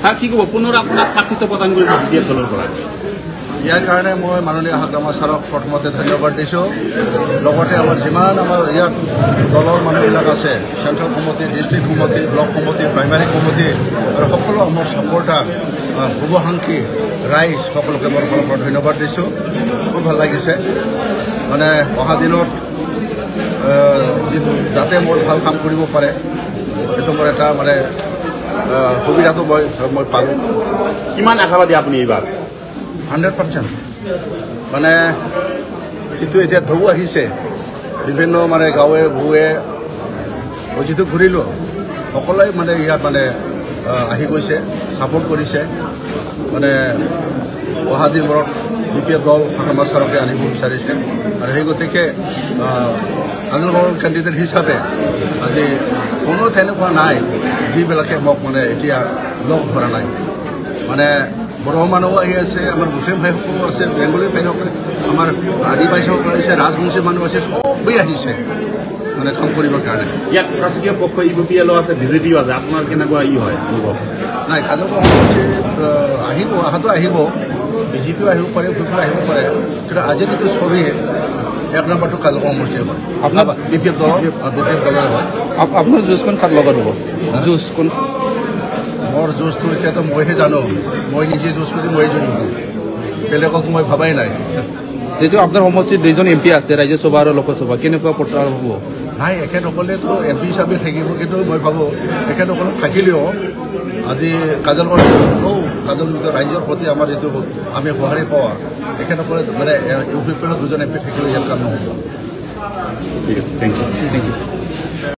sir কি কব পুনৰ আপোনাক প্ৰাৰ্থিত্ব প্ৰদান কৰিব বিজেপি দলৰ পৰা ইয়াৰ কাৰণে মই মাননীয় হাগ্ৰামা ছাৰক প্ৰথমতে ধন্যবাদ দিছোঁ লগতে আমাৰ যিমান আমাৰ ইয়াত দলৰ মানুহবিলাক আছে central committee district committee block committee primary committee আৰু সকলো আমাৰ ছাপৰ্টাৰ শুভাকাংক্ষী ৰাইজ সকলোকে মোৰ ফালৰ পৰা ধন্যবাদ দিছোঁ খুব ভাল লাগিছে মানে অহা দিনত যাতে মই ভাল কাম কৰিব পাৰে সেইটো মোৰ এটা মানে সুবিধাটো মই পালোঁ কিমান আশাবাদী আপুনি এইবাৰ 100% মানে যিটো এতিয়া ঢৌ আহিছে বিভিন্ন মানে গাঁৱে ভূঞে যিটো ঘূৰিলোঁ সকলোৱে মানে ইয়াত মানে আহি গৈছে ছাপোৰ্ট কৰিছে মানে অহা দিনবোৰত BPF দল হাগ্ৰামা ছাৰকে আনিব বিচাৰিছে আৰু সেই গতিকে আন্দোলনৰ কেণ্ডিডেট হিচাপে আজি কোনো তেনেকুৱা নাই যিবিলাকে মোক মানে এতিয়া লগ ধৰা নাই মানে বড়ো মানুহো আহি আছে আমাৰ মুছলিম ভাইসকলো আছে বেংগলী ভাইসকলে আমাৰ আদিবাসীসকল আহিছে ৰাজবংশী মানুহ আছে চবেই আহিছে মানে কাম কৰিবৰ কাৰণে ইয়াত শাসकीय পক্ষ ইউপিএলও আছে বিজেপিও আছে আপোনাৰ কেনেকুৱা হয় অনুভৱ নাই কাজলগাঁও সমষ্টি আহিব অহাটো আহিব বিজেপিও আহিব পাৰে বিজেপিও আহিব পাৰে কিন্তু আজি কিন্তু ছবি এক নম্বৰটো কাজলগাঁও সমষ্টিৰ হয় আপোনাৰ BPF দলৰ হয় আপোনাৰ জুজ কোন খাত লগত হ'ব জুজ কোন মোৰ জুজটো এতিয়াতো মইহে জানো মই নিজে জুজ কৰি মই জানো বেলেগক মই ভাবাই নাই যেহেতু আপোনাৰ সমষ্টিত দুইজন MP আছে ৰাজ্যসভা আৰু লোকসভা কেনেকুৱা প্ৰচাৰ হ'ব নাই এখেতসকলেতো MP হিচাপে থাকিব কিন্তু মই ভাবোঁ এখেতসকলে থাকিলেও আজি কাজলগাঁও ৰাইজৰ প্ৰতি আমাৰ যিটো আমি সঁহাৰি পোৱা এখেতসকলে মানে UPPৰ দুজন MP থাকিলেও ইয়াত কাম নহ'ব ঠিক আছে থেংক ইউ